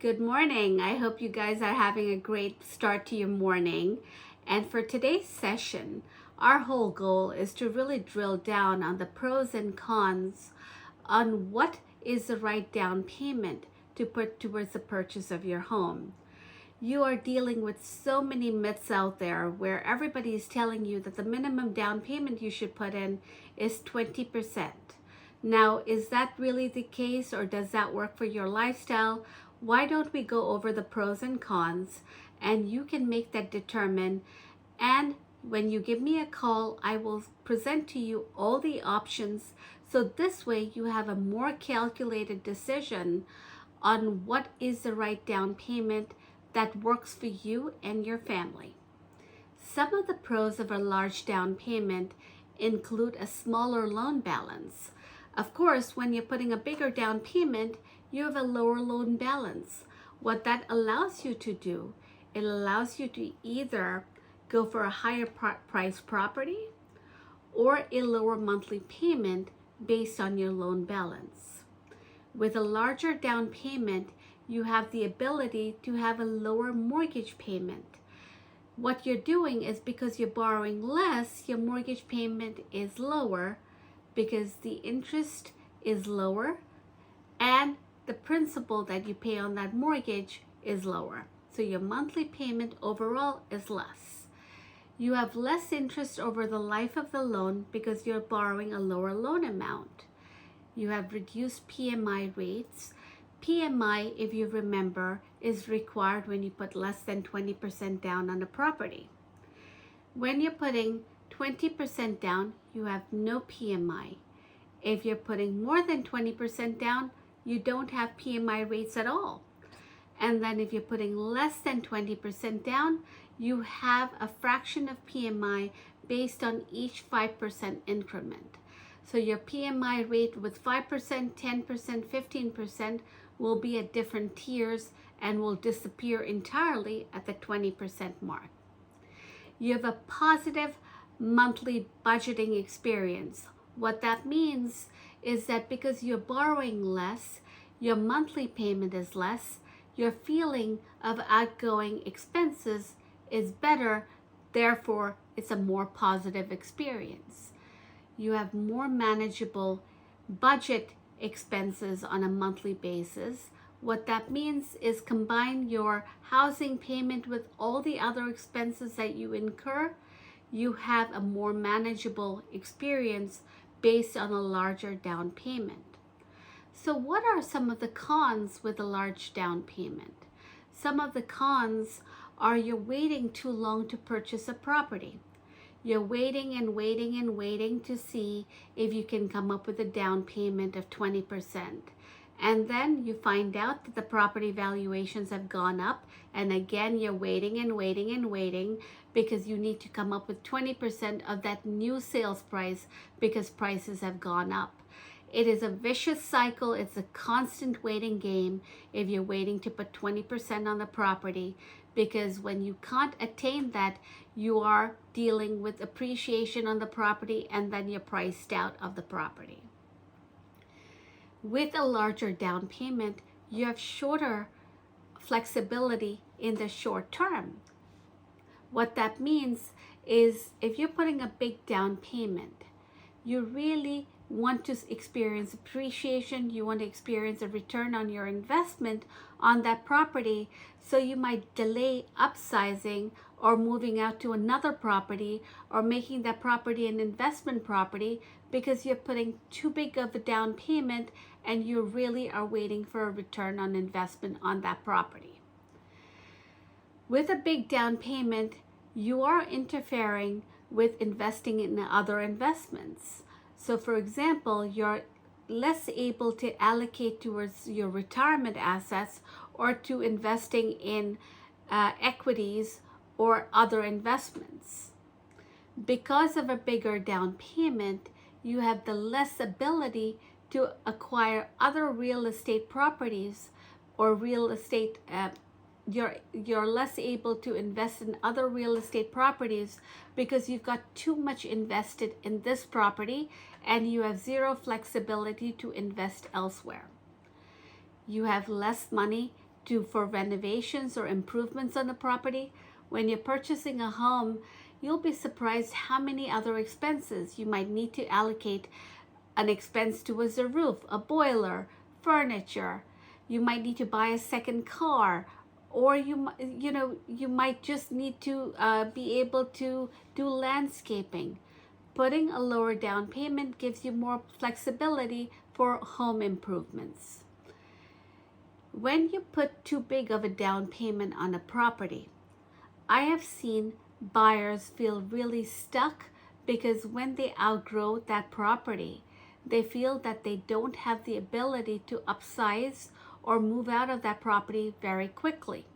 Good morning. I hope you guys are having a great start to your morning. And for today's session, our whole goal is to really drill down on the pros and cons on what is the right down payment to put towards the purchase of your home. You are dealing with so many myths out there where everybody is telling you that the minimum down payment you should put in is 20%. Now, is that really the case, or does that work for your lifestyle? Why don't we go over the pros and cons, and you can make that determine. And when you give me a call, I will present to you all the options, so this way you have a more calculated decision on what is the right down payment that works for you and your family. Some of the pros of a large down payment include a smaller loan balance. Of course, when you're putting a bigger down payment, you have a lower loan balance. What that allows you to do, it allows you to either go for a higher price property or a lower monthly payment based on your loan balance. With a larger down payment, you have the ability to have a lower mortgage payment. What you're doing is, because you're borrowing less, your mortgage payment is lower because the interest is lower and the principal that you pay on that mortgage is lower. So your monthly payment overall is less. You have less interest over the life of the loan because you're borrowing a lower loan amount. You have reduced PMI rates. PMI, if you remember, is required when you put less than 20% down on a property. When you're putting 20% down, you have no PMI. If you're putting more than 20% down, you don't have PMI rates at all. And then if you're putting less than 20% down, you have a fraction of PMI based on each 5% increment. So your PMI rate with 5%, 10%, 15% will be at different tiers and will disappear entirely at the 20% mark. You have a positive monthly budgeting experience. What that means is that because you're borrowing less, your monthly payment is less, your feeling of outgoing expenses is better, therefore it's a more positive experience. You have more manageable budget expenses on a monthly basis. What that means is, combine your housing payment with all the other expenses that you incur, you have a more manageable experience based on a larger down payment. So what are some of the cons with a large down payment? Some of the cons are you're waiting too long to purchase a property. You're waiting and waiting and waiting to see if you can come up with a down payment of 20%. And then you find out that the property valuations have gone up. And again, you're waiting and waiting and waiting because you need to come up with 20% of that new sales price because prices have gone up. It is a vicious cycle. It's a constant waiting game if you're waiting to put 20% on the property, because when you can't attain that, you are dealing with appreciation on the property and then you're priced out of the property. With a larger down payment, you have shorter flexibility in the short term. What that means is, if you're putting a big down payment, you really want to experience appreciation, you want to experience a return on your investment on that property, so you might delay upsizing or moving out to another property or making that property an investment property because you're putting too big of a down payment and you really are waiting for a return on investment on that property. With a big down payment, you are interfering with investing in other investments. So for example, you're less able to allocate towards your retirement assets or to investing in equities or other investments. Because of a bigger down payment, you have the less ability to acquire other real estate properties or real estate you're less able to invest in other real estate properties because you've got too much invested in this property and you have zero flexibility to invest elsewhere. You have less money do for renovations or improvements on the property. When you're purchasing a home, you'll be surprised how many other expenses you might need to allocate an expense towards a roof, a boiler, furniture. You might need to buy a second car, or you might just need to be able to do landscaping. Putting a lower down payment gives you more flexibility for home improvements. When you put too big of a down payment on a property, I have seen buyers feel really stuck because when they outgrow that property, they feel that they don't have the ability to upsize or move out of that property very quickly.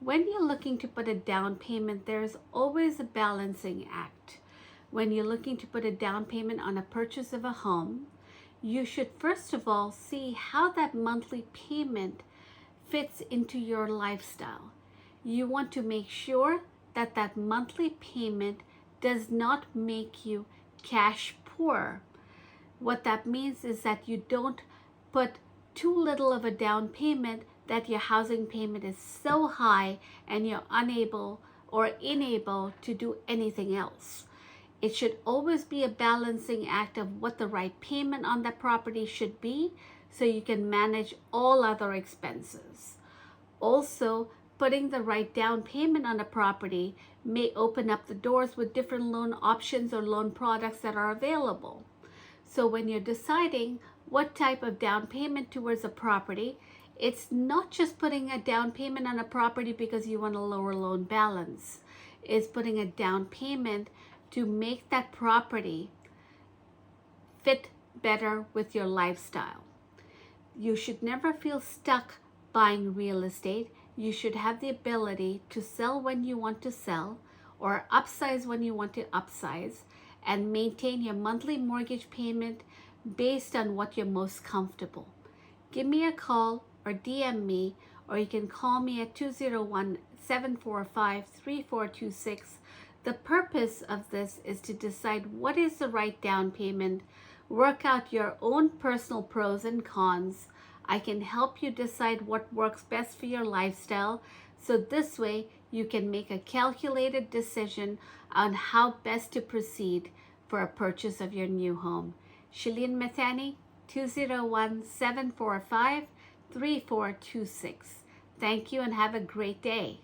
When you're looking to put a down payment, there's always a balancing act. When you're looking to put a down payment on a purchase of a home, you should first of all see how that monthly payment fits into your lifestyle. You want to make sure that that monthly payment does not make you cash poor. What that means is that you don't put too little of a down payment that your housing payment is so high and you're unable or unable to do anything else. It should always be a balancing act of what the right payment on that property should be so you can manage all other expenses. Also, putting the right down payment on a property may open up the doors with different loan options or loan products that are available. So when you're deciding what type of down payment towards a property, it's not just putting a down payment on a property because you want a lower loan balance. It's putting a down payment to make that property fit better with your lifestyle. You should never feel stuck buying real estate. You should have the ability to sell when you want to sell or upsize when you want to upsize and maintain your monthly mortgage payment based on what you're most comfortable. Give me a call or DM me, or you can call me at 201-745-3426. The purpose of this is to decide what is the right down payment, work out your own personal pros and cons. I can help you decide what works best for your lifestyle, so this way you can make a calculated decision on how best to proceed for a purchase of your new home. Shaleen Mahtani, 201-745-3426. Thank you and have a great day.